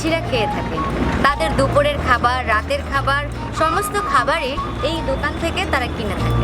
মাঝিরা খেয়ে থাকেন। তাদের দুপুরের খাবার, রাতের খাবার, সমস্ত খাবারই এই দোকান থেকে তারা কিনে থাকে।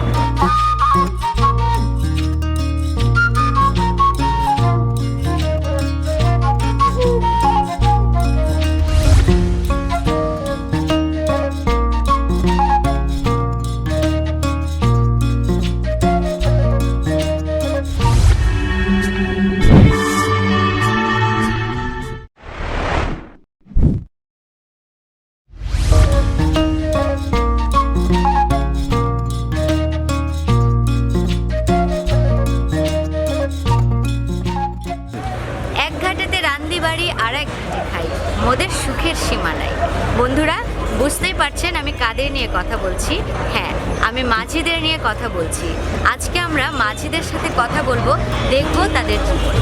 বাড়ি আর এক ঘাটে খাই, মোদের সুখের সীমা নাই। বন্ধুরা, বুঝতেই পারছেন আমি কাদের নিয়ে কথা বলছি। হ্যাঁ, আমি মাঝিদের নিয়ে কথা বলছি। আজকে আমরা মাঝিদের সাথে কথা বলবো, দেখবো তাদের জীবন।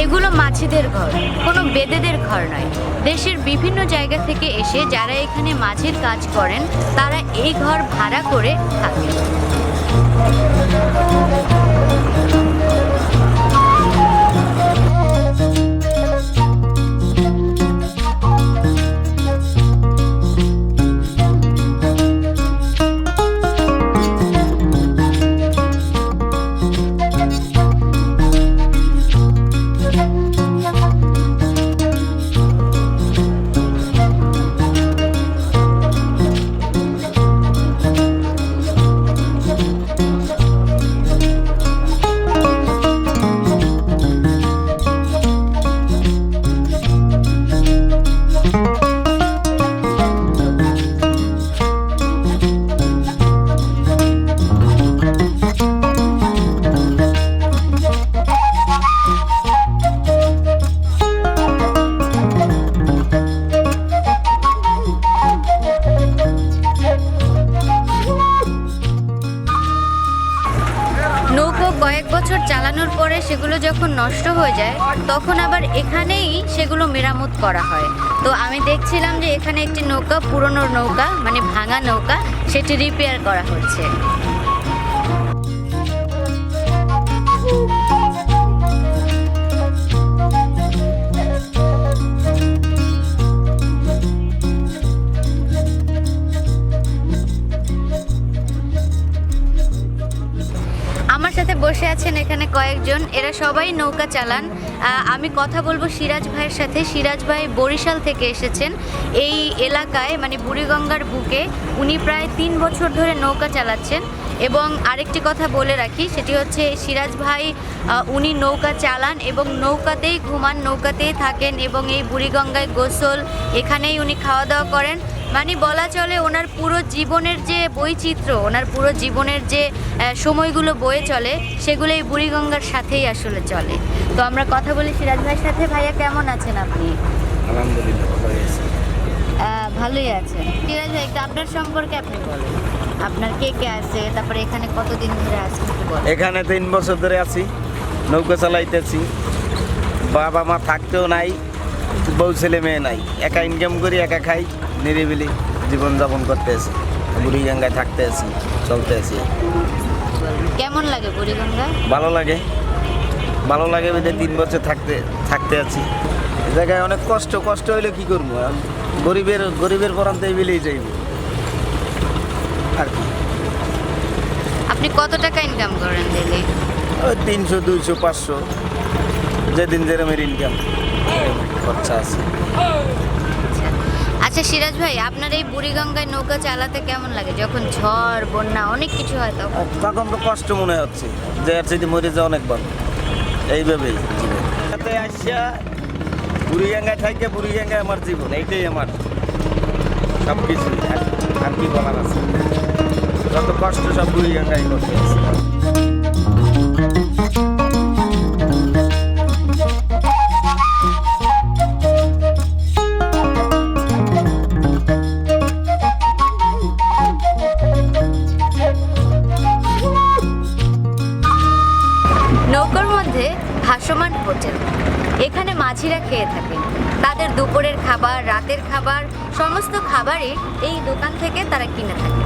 এগুলো মাঝিদের ঘর, কোনো বেদেদের ঘর নয়। দেশের বিভিন্ন জায়গা থেকে এসে যারা এখানে মাঝির কাজ করেন তারা এই ঘর ভাড়া করে থাকেন। কয়েক বছর চালানোর পরে সেগুলো যখন নষ্ট হয়ে যায় তখন আবার এখানেই সেগুলো মেরামত করা হয়। তো আমি দেখছিলাম যে এখানে একটি নৌকা, পুরনো নৌকা মানে ভাঙা নৌকা, সেটি রিপেয়ার করা হচ্ছে। আমার সাথে বসে আছেন এখানে কয়েকজন, এরা সবাই নৌকা চালান। আমি কথা বলবো সিরাজ ভাইয়ের সাথে। সিরাজ ভাই বরিশাল থেকে এসেছেন এই এলাকায়, মানে বুড়িগঙ্গার বুকে উনি প্রায় 3 বছর ধরে নৌকা চালাচ্ছেন। এবং আরেকটি কথা বলে রাখি, সেটি হচ্ছে সিরাজ ভাই উনি নৌকা চালান এবং নৌকাতেই ঘুমান, নৌকাতেই থাকেন এবং এই বুড়িগঙ্গায় গোসল, এখানেই উনি খাওয়া দাওয়া করেন। মানে বলা চলে ওনার পুরো জীবনের যে বৈচিত্র্য, ওনার পুরো জীবনের যে সময়গুলো বয়ে চলে সেগুলো এই বুড়িগঙ্গার সাথেই আসলে চলে। তো আমরা কথা বলি সিরাজ ভাইয়ের সাথে। ভাইয়া, কেমন আছেন আপনি? আলহামদুলিল্লাহ, ভালোই আছেন। সিরাজ ভাই, আপনার সম্পর্কে আপনি বলেন, আপনার কে কে আছে, তারপরে এখানে কতদিন ধরে আছেন? এখানে 3 বছর ধরে আছি, নৌকা চালাইতেছি। বাবা মা থাকতেও নাই, বউ ছেলে মেয়ে নাই, একা ইনকাম করি, একা খাই, নিরিবিলি জীবনযাপন করতে আছি। বুড়িগঙ্গায় থাকতে আছি, চলতে আছি। কেমন লাগে বুড়িগঙ্গা? ভালো লাগে, ভালো লাগে। 3 বছর থাকতে আছি। এই জায়গায় অনেক কষ্ট হইলে কি করবো, গরিবের পরান্তে বিলেই যাইব আর কি। আপনি কত টাকা ইনকাম করেন ডেইলি? ওই 300, 200, 500, যেদিন যেরমের ইনকাম খরচা আছে। আচ্ছা সিরাজ ভাই, আপনার এই বুড়িগঙ্গায় নৌকা চালাতে কেমন লাগে? যখন ঝড় বন্যা অনেক কিছু হয় তখন তো কষ্ট মনে হচ্ছে যে আর যদি মরে যায় অনেক ভালো। এইভাবেই জীবন আসিয়া বুড়িগঙ্গায় থাকে, বুড়িগঙ্গায় আমার জীবন, এইটাই আমার সব কিছু। আর কি বলার আছে, যত কষ্ট সব বুড়িগঙ্গায় করতে আছে। নৌকার মধ্যে ভাসমান হোটেল, এখানে মাঝিরা খেয়ে থাকেন। তাদের দুপুরের খাবার, রাতের খাবার, সমস্ত খাবারই এই দোকান থেকে তারা কিনে থাকে।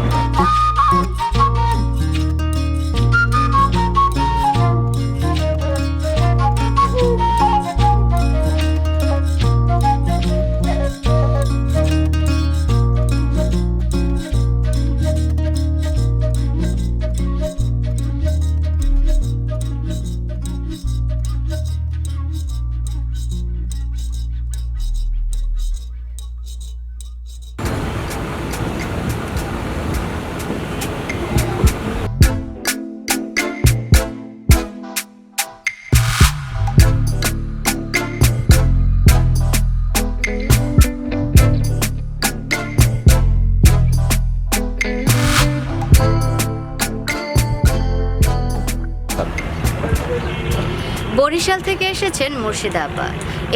বরিশাল থেকে এসেছেন মুর্শিদা আপা।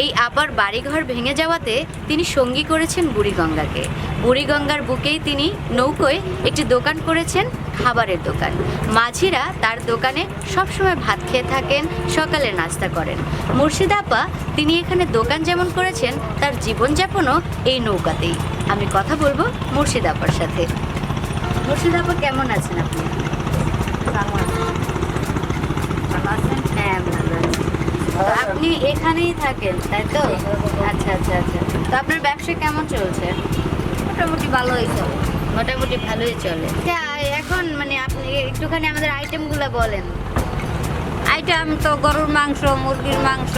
এই আপার বাড়িঘর ভেঙে যাওয়াতে তিনি সঙ্গী করেছেন বুড়িগঙ্গাকে। বুড়িগঙ্গার বুকেই তিনি নৌকোয় একটি দোকান করেছেন, খাবারের দোকান। মাঝিরা তার দোকানে সবসময় ভাত খেয়ে থাকেন, সকালে নাস্তা করেন। মুর্শিদা আপা তিনি এখানে দোকান যেমন করেছেন, তার জীবনযাপনও এই নৌকাতেই। আমি কথা বলবো মুর্শিদা আপার সাথে। মুর্শিদা আপা কেমন আছেন আপনি? হ্যাঁ, ভালো আছি। তো আপনি এখানেই থাকেন তাই তো? আচ্ছা আচ্ছা আচ্ছা। তো আপনার ব্যবসা কেমন চলছে? মোটামুটি ভালোই চলে। মোটামুটি ভালোই চলে। আচ্ছা, এখন মানে আপনি একটুখানি আমাদের আইটেমগুলো বলেন। আইটেম তো গরুর মাংস, মুরগির মাংস,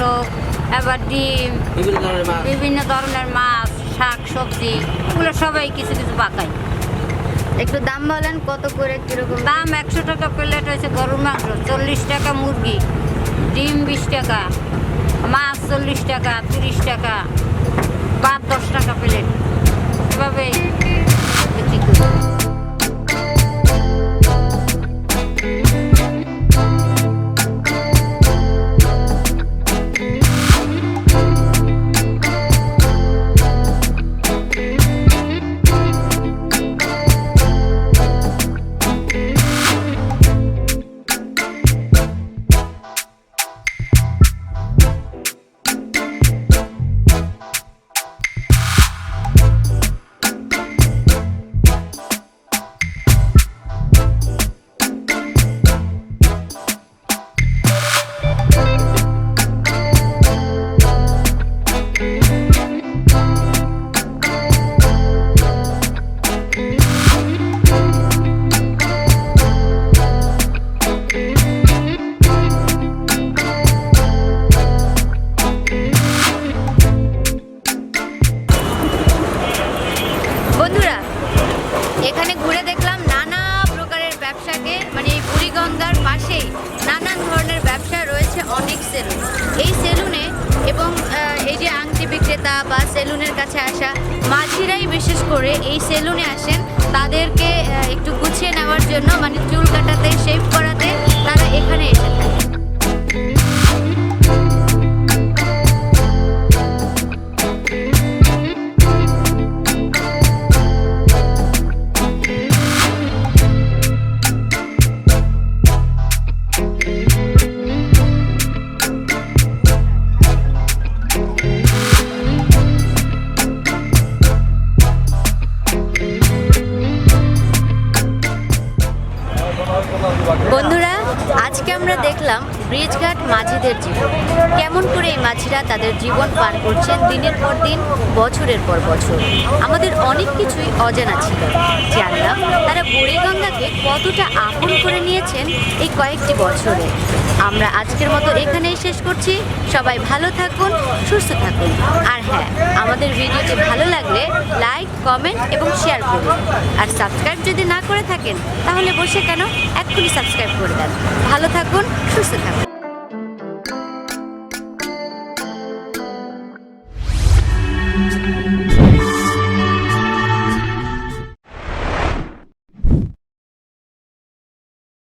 এবার ডিম, বিভিন্ন ধরনের মাছ, শাক সবজি, এগুলো সবাই কিছু কিছু পাকাই। একটু দাম বলেন কত করে, কিরকম দাম 100 টাকা প্লেট হয়েছে গরুর মাংস, 40 টাকা মুরগি, ডিম 20 টাকা, মাছ 40 টাকা, 30 টাকা, ভাত 10 টাকা প্লেট, এভাবে বিক্রি করি। বন্ধুরা, এখানে ঘুরে দেখলাম নানা প্রকারের ব্যবসাকে, মানে এই বুড়িগঙ্গার পাশেই নানান ধরনের ব্যবসা রয়েছে, অনেক সেলুন। এই সেলুনে এবং এই যে আংটি বিক্রেতা বা সেলুনের কাছে আসা মাঝিরাই বিশেষ করে এই সেলুনে আসেন তাদেরকে একটু গুছিয়ে নেওয়ার জন্য, মানে চুল কাটাতে, শেভ করাতে তারা এখানে এসে থাকে। বন্ধুরা, আজকে আমরা দেখলাম ব্রিজঘাট মাঝিদের জীবন, কেমন করে এই মাঝিরা তাদের জীবন পার করছেন দিনের পর দিন, বছরের পর বছর। আমাদের অনেক কিছুই অজানা ছিল। জানলাম তারা বুড়িগঙ্গাকে কতটা আপন করে নিয়েছেন এই কয়েকটি বছরে। আমরা আজকের মতো এখানেই শেষ করছি। সবাই ভালো থাকুন, সুস্থ থাকুন। আর হ্যাঁ, আমাদের ভিডিওটি ভালো লাগলে লাইক, কমেন্ট এবং শেয়ার করুন। আর সাবস্ক্রাইব যদি না করে থাকেন তাহলে বসে কেন, এক্ষুনি সাবস্ক্রাইব করে দেন। ভালো থাকুন, সুস্থ থাকুন।